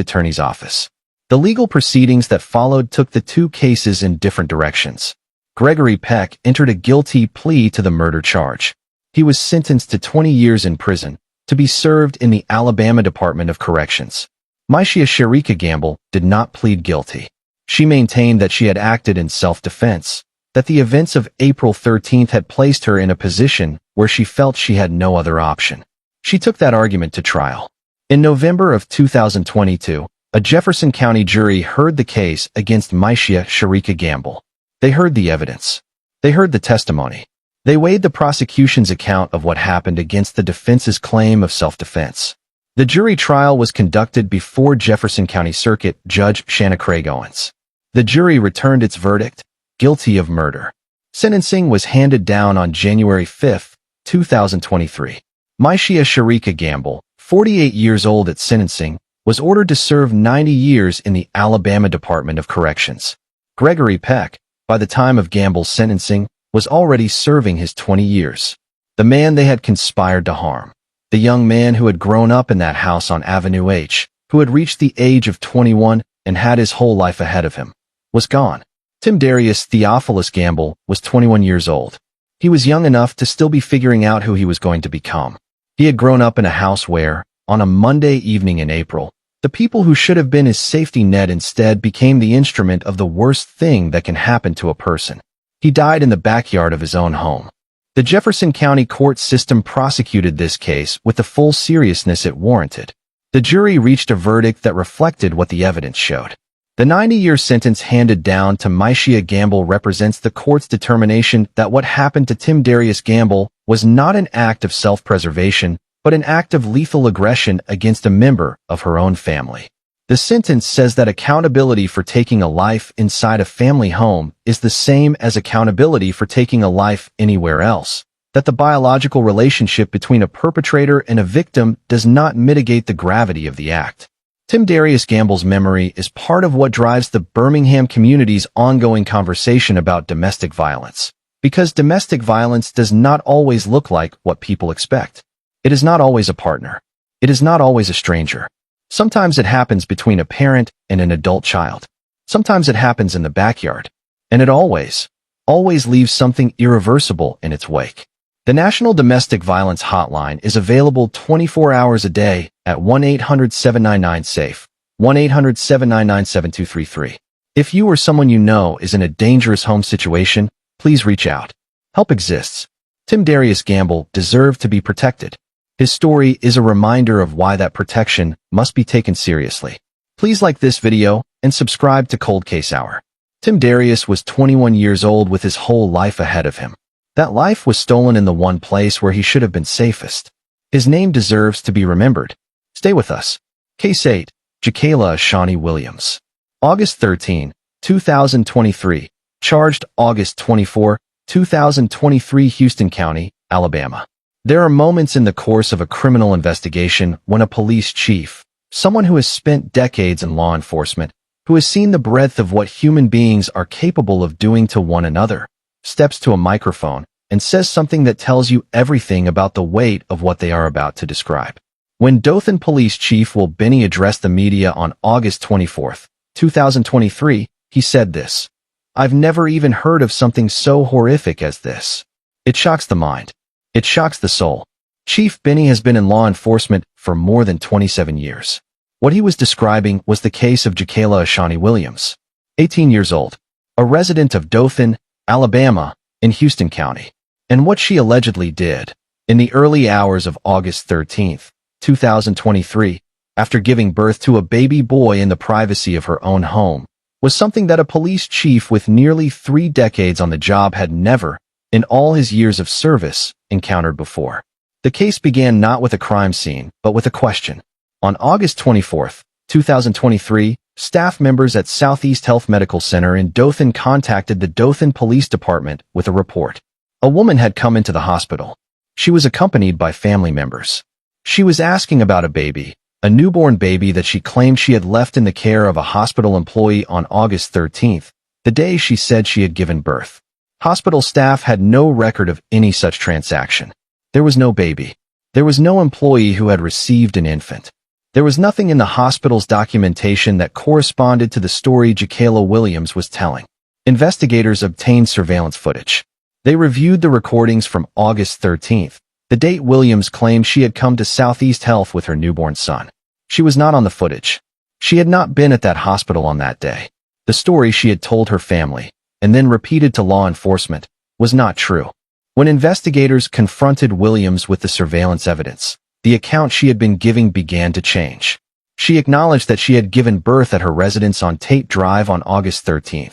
Attorney's Office. The legal proceedings that followed took the two cases in different directions. Gregory Peck entered a guilty plea to the murder charge. He was sentenced to 20 years in prison, to be served in the Alabama Department of Corrections. Myshia Sharika Gamble did not plead guilty. She maintained that she had acted in self-defense, that the events of April 13th had placed her in a position where she felt she had no other option. She took that argument to trial. In November of 2022, a Jefferson County jury heard the case against Myshia Sharika Gamble. They heard the evidence. They heard the testimony. They weighed the prosecution's account of what happened against the defense's claim of self-defense. The jury trial was conducted before Jefferson County Circuit Judge Shanna Craig Owens. The jury returned its verdict, guilty of murder. Sentencing was handed down on January 5, 2023. Myshia Sharika Gamble, 48 years old at sentencing, was ordered to serve 90 years in the Alabama Department of Corrections. Gregory Peck, by the time of Gamble's sentencing, was already serving his 20 years. The man they had conspired to harm, the young man who had grown up in that house on Avenue H, who had reached the age of 21 and had his whole life ahead of him, was gone. Tim Darius Theophilus Gamble was 21 years old. He was young enough to still be figuring out who he was going to become. He had grown up in a house where, on a Monday evening in April, the people who should have been his safety net instead became the instrument of the worst thing that can happen to a person. He died in the backyard of his own home. The Jefferson County court system prosecuted this case with the full seriousness it warranted. The jury reached a verdict that reflected what the evidence showed. The 90-year sentence handed down to Myshia Gamble represents the court's determination that what happened to Tim Darius Gamble was not an act of self-preservation, but an act of lethal aggression against a member of her own family. The sentence says that accountability for taking a life inside a family home is the same as accountability for taking a life anywhere else, that the biological relationship between a perpetrator and a victim does not mitigate the gravity of the act. Tim Darius Gamble's memory is part of what drives the Birmingham community's ongoing conversation about domestic violence, because domestic violence does not always look like what people expect. It is not always a partner. It is not always a stranger. Sometimes it happens between a parent and an adult child. Sometimes it happens in the backyard. And it always leaves something irreversible in its wake. The National Domestic Violence Hotline is available 24 hours a day at 1-800-799-SAFE, 1-800-799-7233. If you or someone you know is in a dangerous home situation, please reach out. Help exists. Tim Darius Gamble deserved to be protected. His story is a reminder of why that protection must be taken seriously. Please like this video and subscribe to Cold Case Hour. Tim Darius was 21 years old with his whole life ahead of him. That life was stolen in the one place where he should have been safest. His name deserves to be remembered. Stay with us. Case 8, Jakayla Ashani Williams. August 13, 2023. Charged August 24, 2023. Houston County, Alabama. There are moments in the course of a criminal investigation when a police chief, someone who has spent decades in law enforcement, who has seen the breadth of what human beings are capable of doing to one another, steps to a microphone and says something that tells you everything about the weight of what they are about to describe. When Dothan Police Chief Will Binney addressed the media on August 24, 2023, he said this: "I've never even heard of something so horrific as this. It shocks the mind. It shocks the soul." Chief Binney has been in law enforcement for more than 27 years. What he was describing was the case of Jacayla Ashani Williams, 18 years old, a resident of Dothan, Alabama, in Houston County, and what she allegedly did in the early hours of August 13, 2023, after giving birth to a baby boy in the privacy of her own home, was something that a police chief with nearly 3 decades on the job had never, in all his years of service, encountered before. The case began not with a crime scene, but with a question. On August 24, 2023, staff members at Southeast Health Medical Center in Dothan contacted the Dothan Police Department with a report. A woman had come into the hospital. She was accompanied by family members. She was asking about a baby, a newborn baby that she claimed she had left in the care of a hospital employee on August 13, the day she said she had given birth. Hospital staff had no record of any such transaction. There was no baby. There was no employee who had received an infant. There was nothing in the hospital's documentation that corresponded to the story Jacayla Williams was telling. Investigators obtained surveillance footage. They reviewed the recordings from August 13, the date Williams claimed she had come to Southeast Health with her newborn son. She was not on the footage. She had not been at that hospital on that day. The story she had told her family, and then repeated to law enforcement, was not true. When investigators confronted Williams with the surveillance evidence, the account she had been giving began to change. She acknowledged that she had given birth at her residence on Tate Drive on August 13.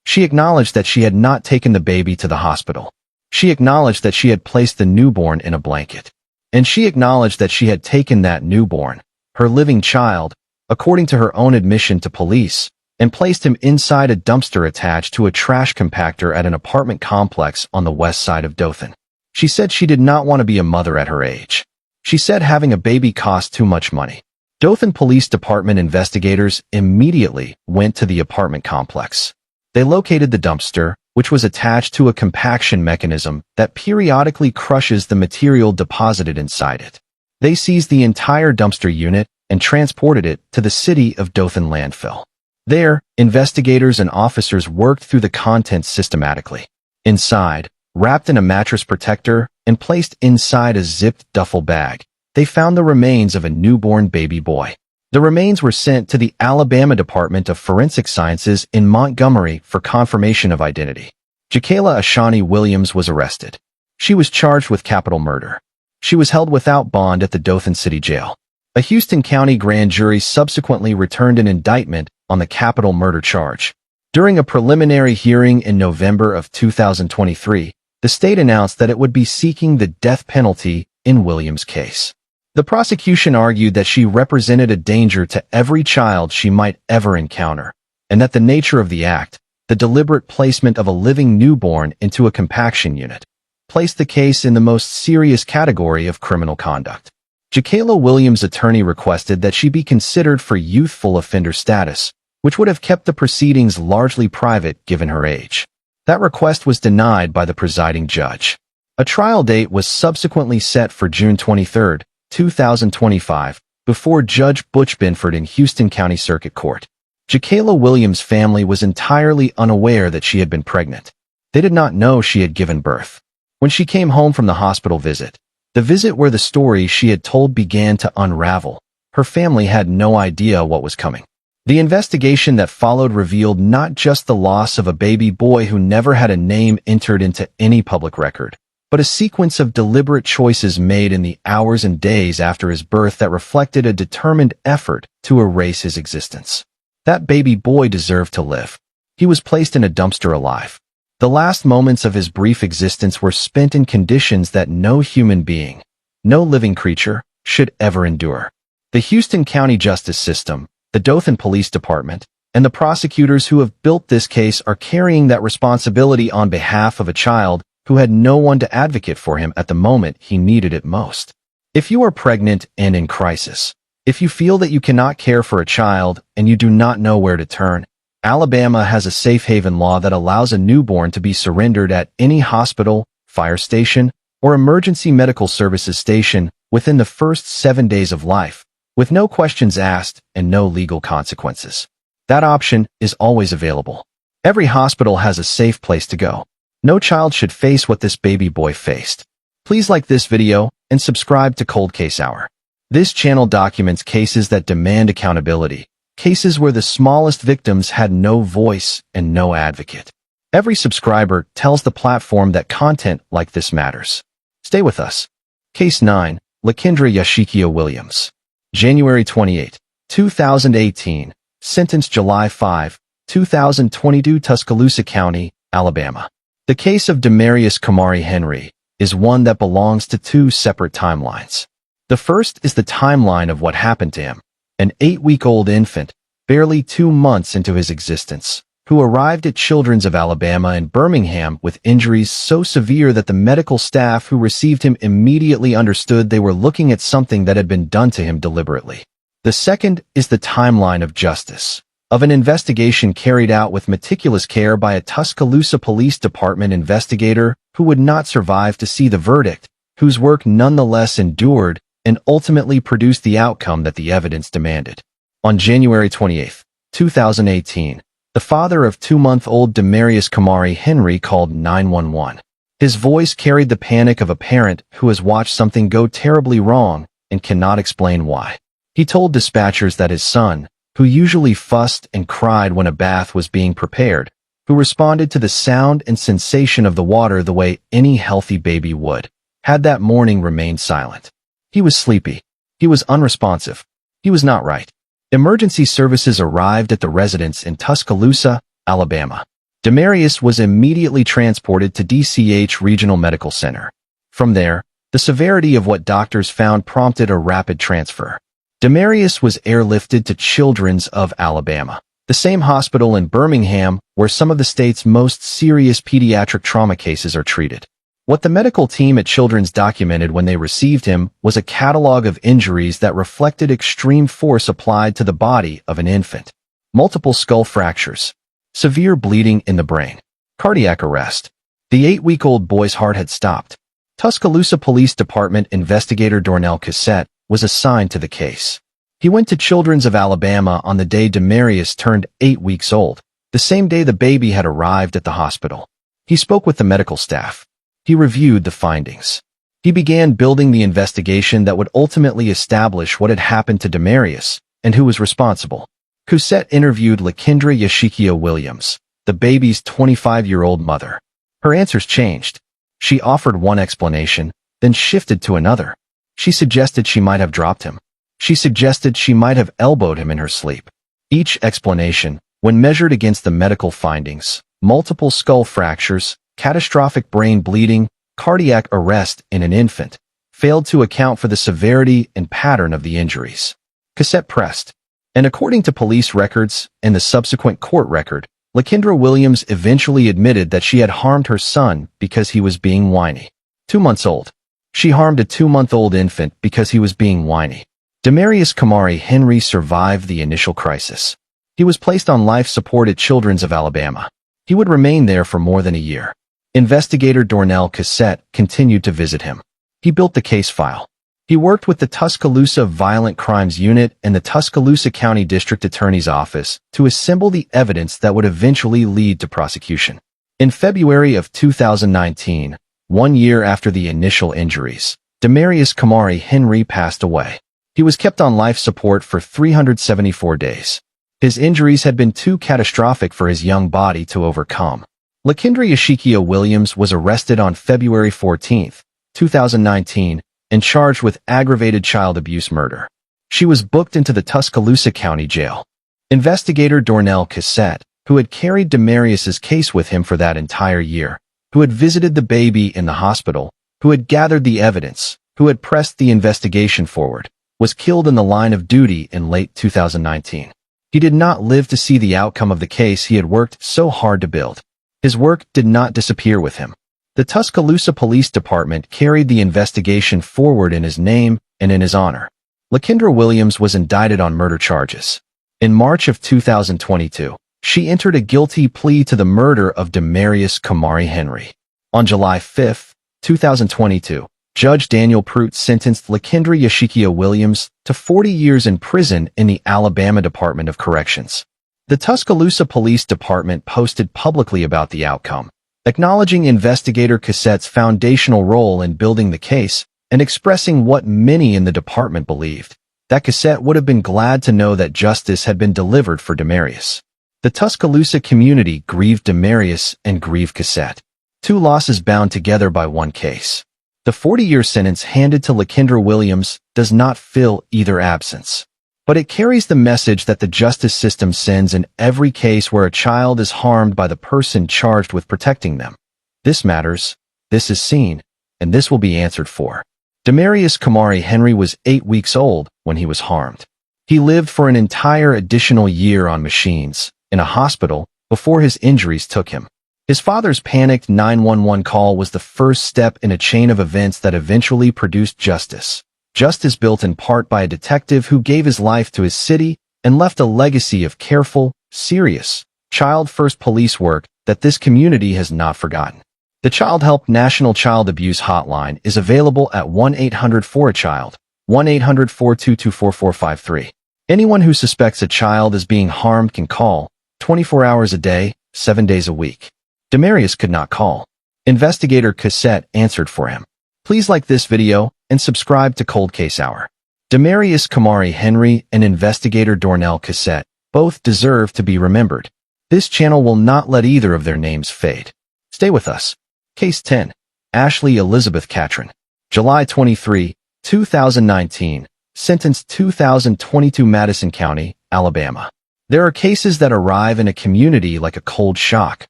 She acknowledged that she had not taken the baby to the hospital. She acknowledged that she had placed the newborn in a blanket. And she acknowledged that she had taken that newborn, her living child, according to her own admission to police, and placed him inside a dumpster attached to a trash compactor at an apartment complex on the west side of Dothan. She said she did not want to be a mother at her age. She said having a baby cost too much money. Dothan Police Department investigators immediately went to the apartment complex. They located the dumpster, which was attached to a compaction mechanism that periodically crushes the material deposited inside it. They seized the entire dumpster unit and transported it to the City of Dothan landfill. There, investigators and officers worked through the contents systematically. Inside, wrapped in a mattress protector and placed inside a zipped duffel bag, they found the remains of a newborn baby boy. The remains were sent to the Alabama Department of Forensic Sciences in Montgomery for confirmation of identity. Jacayla Ashani Williams was arrested. She was charged with capital murder. She was held without bond at the Dothan City Jail. A Houston County grand jury subsequently returned an indictment on the capital murder charge. During a preliminary hearing in November of 2023, the state announced that it would be seeking the death penalty in Williams' case. The prosecution argued that she represented a danger to every child she might ever encounter, and that the nature of the act, the deliberate placement of a living newborn into a compaction unit, placed the case in the most serious category of criminal conduct. Jacayla Williams' attorney requested that she be considered for youthful offender status, which would have kept the proceedings largely private given her age. That request was denied by the presiding judge. A trial date was subsequently set for June 23, 2025, before Judge Butch Binford in Houston County Circuit Court. Jacayla Williams' family was entirely unaware that she had been pregnant. They did not know she had given birth. When she came home from the hospital visit, the visit where the story she had told began to unravel, her family had no idea what was coming. The investigation that followed revealed not just the loss of a baby boy who never had a name entered into any public record, but a sequence of deliberate choices made in the hours and days after his birth that reflected a determined effort to erase his existence. That baby boy deserved to live. He was placed in a dumpster alive. The last moments of his brief existence were spent in conditions that no human being, no living creature, should ever endure. The Houston County Justice System, the Dothan Police Department, and the prosecutors who have built this case are carrying that responsibility on behalf of a child who had no one to advocate for him at the moment he needed it most. If you are pregnant and in crisis, if you feel that you cannot care for a child and you do not know where to turn, Alabama has a safe haven law that allows a newborn to be surrendered at any hospital, fire station, or emergency medical services station within the first 7 days of life, with no questions asked and no legal consequences. That option is always available. Every hospital has a safe place to go. No child should face what this baby boy faced. Please like this video and subscribe to Cold Case Hour. This channel documents cases that demand accountability, cases where the smallest victims had no voice and no advocate. Every subscriber tells the platform that content like this matters. Stay with us. Case 9, Lakendra Yashikia Williams. January 28, 2018. Sentenced July 5, 2022, Tuscaloosa County, Alabama. The case of Demarius Kamari Henry is one that belongs to two separate timelines. The first is the timeline of what happened to him, an 8-week-old infant, barely 2 months into his existence, who arrived at Children's of Alabama in Birmingham with injuries so severe that the medical staff who received him immediately understood they were looking at something that had been done to him deliberately. The second is the timeline of justice, of an investigation carried out with meticulous care by a Tuscaloosa Police Department investigator who would not survive to see the verdict, whose work nonetheless endured and ultimately produced the outcome that the evidence demanded. On January 28, 2018, the father of 2-month-old Demarius Kamari Henry called 911. His voice carried the panic of a parent who has watched something go terribly wrong and cannot explain why. He told dispatchers that his son, who usually fussed and cried when a bath was being prepared, who responded to the sound and sensation of the water the way any healthy baby would, had that morning remained silent. He was sleepy. He was unresponsive. He was not right. Emergency services arrived at the residence in Tuscaloosa, Alabama. Demarius was immediately transported to DCH Regional Medical Center. From there, the severity of what doctors found prompted a rapid transfer. Demarius was airlifted to Children's of Alabama, the same hospital in Birmingham where some of the state's most serious pediatric trauma cases are treated. What the medical team at Children's documented when they received him was a catalog of injuries that reflected extreme force applied to the body of an infant. Multiple skull fractures, severe bleeding in the brain, cardiac arrest. The 8-week-old boy's heart had stopped. Tuscaloosa Police Department investigator Dornell Cassette was assigned to the case. He went to Children's of Alabama on the day Demarius turned 8 weeks old, the same day the baby had arrived at the hospital. He spoke with the medical staff. He reviewed the findings. He began building the investigation that would ultimately establish what had happened to Demarius and who was responsible. Cassette interviewed Lakendra Yashikia Williams, the baby's 25-year-old mother. Her answers changed. She offered one explanation, then shifted to another. She suggested she might have dropped him. She suggested she might have elbowed him in her sleep. Each explanation, when measured against the medical findings, multiple skull fractures, catastrophic brain bleeding, cardiac arrest in an infant, failed to account for the severity and pattern of the injuries. Cassette pressed. And according to police records and the subsequent court record, Lakendra Williams eventually admitted that she had harmed her son because he was being whiny. 2 months old. She harmed a 2-month-old infant because he was being whiny. Demarius Kamari Henry survived the initial crisis. He was placed on life support at Children's of Alabama. He would remain there for more than a year. Investigator Dornell Cassette continued to visit him. He built the case file. He worked with the Tuscaloosa Violent Crimes Unit and the Tuscaloosa County District Attorney's Office to assemble the evidence that would eventually lead to prosecution. In February of 2019, 1 year after the initial injuries, Demarius Kamari Henry passed away. He was kept on life support for 374 days. His injuries had been too catastrophic for his young body to overcome. Lakendra Yashikia Williams was arrested on February 14, 2019, and charged with aggravated child abuse murder. She was booked into the Tuscaloosa County Jail. Investigator Dornell Cassette, who had carried Demarius's case with him for that entire year, who had visited the baby in the hospital, who had gathered the evidence, who had pressed the investigation forward, was killed in the line of duty in late 2019. He did not live to see the outcome of the case he had worked so hard to build. His work did not disappear with him. The Tuscaloosa Police Department carried the investigation forward in his name and in his honor. Lakendra Williams was indicted on murder charges. In March of 2022, she entered a guilty plea to the murder of Demarius Kamari Henry. On July 5, 2022, Judge Daniel Pruitt sentenced Lakendra Yashikia Williams to 40 years in prison in the Alabama Department of Corrections. The Tuscaloosa Police Department posted publicly about the outcome, acknowledging investigator Cassette's foundational role in building the case and expressing what many in the department believed, that Cassette would have been glad to know that justice had been delivered for Demarius. The Tuscaloosa community grieved Demarius and grieved Cassette, two losses bound together by one case. The 40-year sentence handed to Lakendra Williams does not fill either absence, but it carries the message that the justice system sends in every case where a child is harmed by the person charged with protecting them. This matters, this is seen, and this will be answered for. Demarius Kamari Henry was 8 weeks old when he was harmed. He lived for an entire additional year on machines, in a hospital, before his injuries took him. His father's panicked 911 call was the first step in a chain of events that eventually produced justice. Justice built in part by a detective who gave his life to his city and left a legacy of careful, serious, child-first police work that this community has not forgotten. The Child Help National Child Abuse Hotline is available at 1-800-4-A-CHILD, 1-800-422-4453. Anyone who suspects a child is being harmed can call, 24 hours a day, 7 days a week. Demarius could not call. Investigator Cassette answered for him. Please like this video and subscribe to Cold Case Hour. Demarius Kamari Henry and investigator Dornell Cassette both deserve to be remembered. This channel will not let either of their names fade. Stay with us. Case 10. Ashley Elizabeth Catron. July 23, 2019. Sentenced 2022 Madison County, Alabama. There are cases that arrive in a community like a cold shock.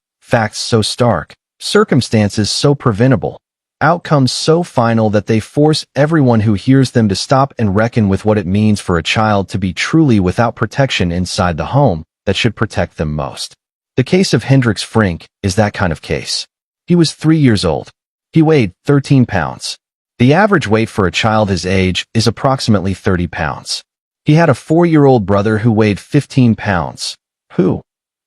Facts so stark, circumstances so preventable, outcomes so final that they force everyone who hears them to stop and reckon with what it means for a child to be truly without protection inside the home that should protect them most. The case of Hendrix Frink is that kind of case. He was 3 years old. He weighed 13 pounds. The average weight for a child his age is approximately 30 pounds. He had a 4-year-old brother who weighed 15 pounds, who,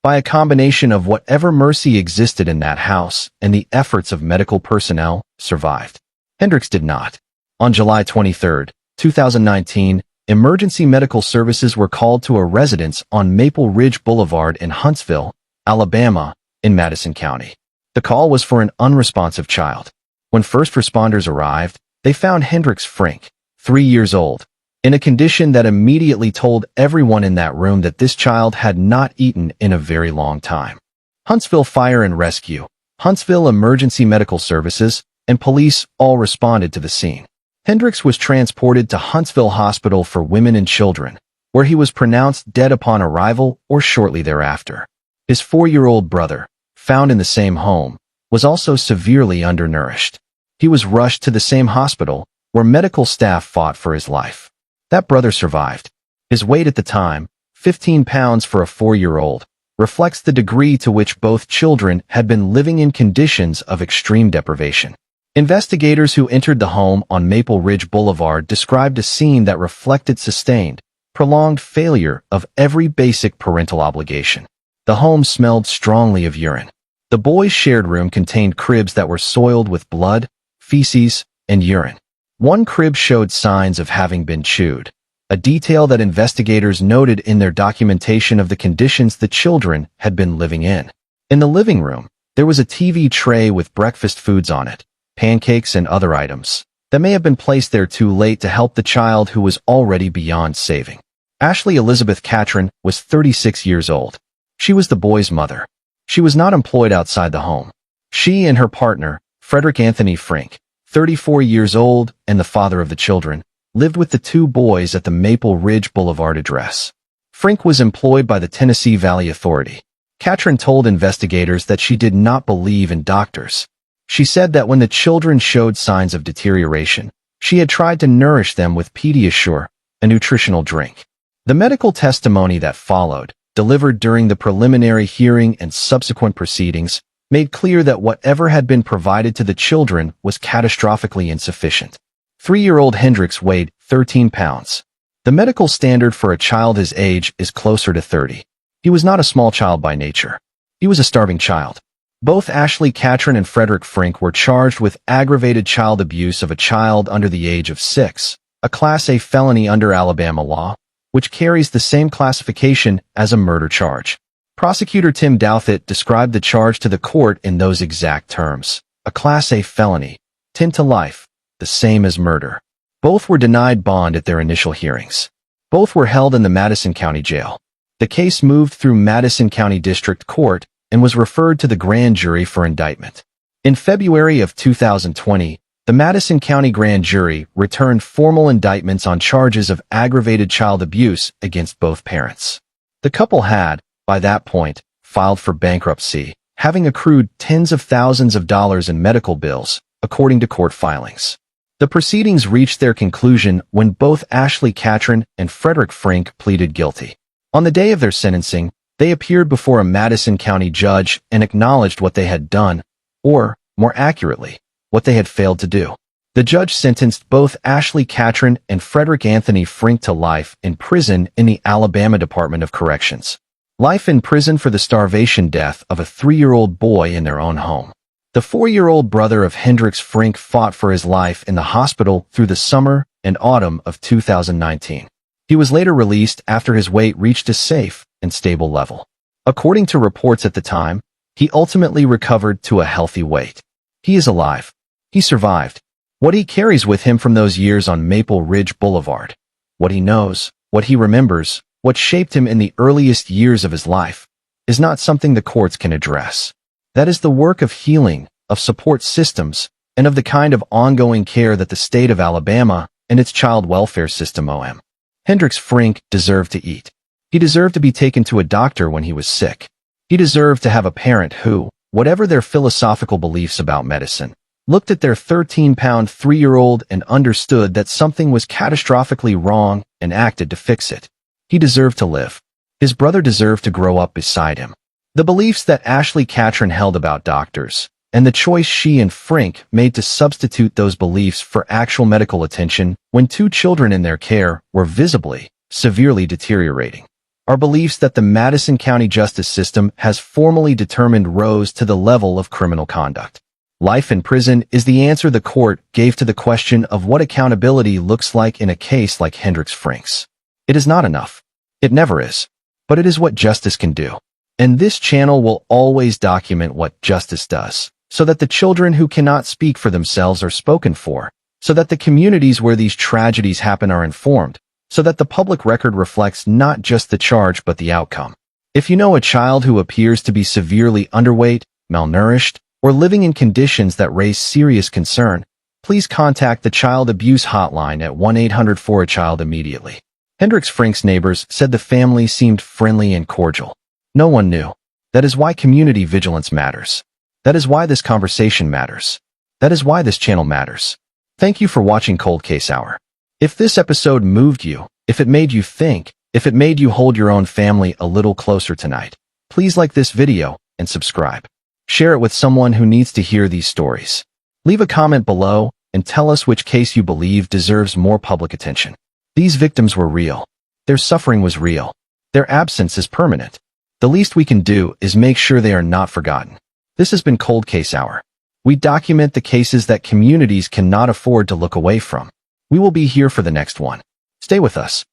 by a combination of whatever mercy existed in that house and the efforts of medical personnel, survived. Hendrix did not. On July 23, 2019, emergency medical services were called to a residence on Maple Ridge Boulevard in Huntsville, Alabama, in Madison County. The call was for an unresponsive child. When first responders arrived, they found Hendrix Frink, 3 years old, in a condition that immediately told everyone in that room that this child had not eaten in a very long time. Huntsville Fire and Rescue, Huntsville Emergency Medical Services, and police all responded to the scene. Hendrix was transported to Huntsville Hospital for Women and Children, where he was pronounced dead upon arrival or shortly thereafter. His 4-year-old brother, found in the same home, was also severely undernourished. He was rushed to the same hospital, where medical staff fought for his life. That brother survived. His weight at the time, 15 pounds for a 4-year-old, reflects the degree to which both children had been living in conditions of extreme deprivation. Investigators who entered the home on Maple Ridge Boulevard described a scene that reflected sustained, prolonged failure of every basic parental obligation. The home smelled strongly of urine. The boys' shared room contained cribs that were soiled with blood, feces, and urine. One crib showed signs of having been chewed, a detail that investigators noted in their documentation of the conditions the children had been living in. In the living room, there was a TV tray with breakfast foods on it, pancakes and other items, that may have been placed there too late to help the child who was already beyond saving. Ashley Elizabeth Catron was 36 years old. She was the boy's mother. She was not employed outside the home. She and her partner, Frederick Anthony Frink, 34 years old and the father of the children, lived with the two boys at the Maple Ridge Boulevard address. Frink was employed by the Tennessee Valley Authority. Catron told investigators that she did not believe in doctors. She said that when the children showed signs of deterioration, she had tried to nourish them with Pediasure, a nutritional drink. The medical testimony that followed, delivered during the preliminary hearing and subsequent proceedings, made clear that whatever had been provided to the children was catastrophically insufficient. 3-year-old Hendricks weighed 13 pounds. The medical standard for a child his age is closer to 30. He was not a small child by nature. He was a starving child. Both Ashley Catron and Frederick Frink were charged with aggravated child abuse of a child under the age of 6, a Class A felony under Alabama law, which carries the same classification as a murder charge. Prosecutor Tim Douthit described the charge to the court in those exact terms. A Class A felony, 10 to life, the same as murder. Both were denied bond at their initial hearings. Both were held in the Madison County Jail. The case moved through Madison County District Court and was referred to the grand jury for indictment. In February of 2020, the Madison County Grand Jury returned formal indictments on charges of aggravated child abuse against both parents. The couple had, by that point, filed for bankruptcy, having accrued tens of thousands of dollars in medical bills, according to court filings. The proceedings reached their conclusion when both Ashley Catron and Frederick Frink pleaded guilty. On the day of their sentencing, they appeared before a Madison County judge and acknowledged what they had done, or, more accurately, what they had failed to do. The judge sentenced both Ashley Catron and Frederick Anthony Frink to life in prison in the Alabama Department of Corrections. Life in prison for the starvation death of a 3-year-old boy in their own home. The 4-year-old brother of Hendricks Frink fought for his life in the hospital through the summer and autumn of 2019. He was later released after his weight reached a safe and stable level. According to reports at the time, he ultimately recovered to a healthy weight. He is alive. He survived. What he carries with him from those years on Maple Ridge Boulevard, what he knows, what he remembers, what shaped him in the earliest years of his life, is not something the courts can address. That is the work of healing, of support systems, and of the kind of ongoing care that the state of Alabama and its child welfare system owe him. Hendricks Frink deserved to eat. He deserved to be taken to a doctor when he was sick. He deserved to have a parent who, whatever their philosophical beliefs about medicine, looked at their 13-pound 3-year-old and understood that something was catastrophically wrong and acted to fix it. He deserved to live. His brother deserved to grow up beside him. The beliefs that Ashley Catron held about doctors, and the choice she and Frink made to substitute those beliefs for actual medical attention when 2 children in their care were visibly, severely deteriorating, are beliefs that the Madison County justice system has formally determined rose to the level of criminal conduct. Life in prison is the answer the court gave to the question of what accountability looks like in a case like Hendricks Frink's. It is not enough. It never is. But it is what justice can do. And this channel will always document what justice does, so that the children who cannot speak for themselves are spoken for, so that the communities where these tragedies happen are informed, so that the public record reflects not just the charge but the outcome. If you know a child who appears to be severely underweight, malnourished, or living in conditions that raise serious concern, please contact the Child Abuse Hotline at 1-800-4-A-CHILD immediately. Hendricks Frink's neighbors said the family seemed friendly and cordial. No one knew. That is why community vigilance matters. That is why this conversation matters. That is why this channel matters. Thank you for watching Cold Case Hour. If this episode moved you, if it made you think, if it made you hold your own family a little closer tonight, please like this video and subscribe. Share it with someone who needs to hear these stories. Leave a comment below and tell us which case you believe deserves more public attention. These victims were real. Their suffering was real. Their absence is permanent. The least we can do is make sure they are not forgotten. This has been Cold Case Hour. We document the cases that communities cannot afford to look away from. We will be here for the next one. Stay with us.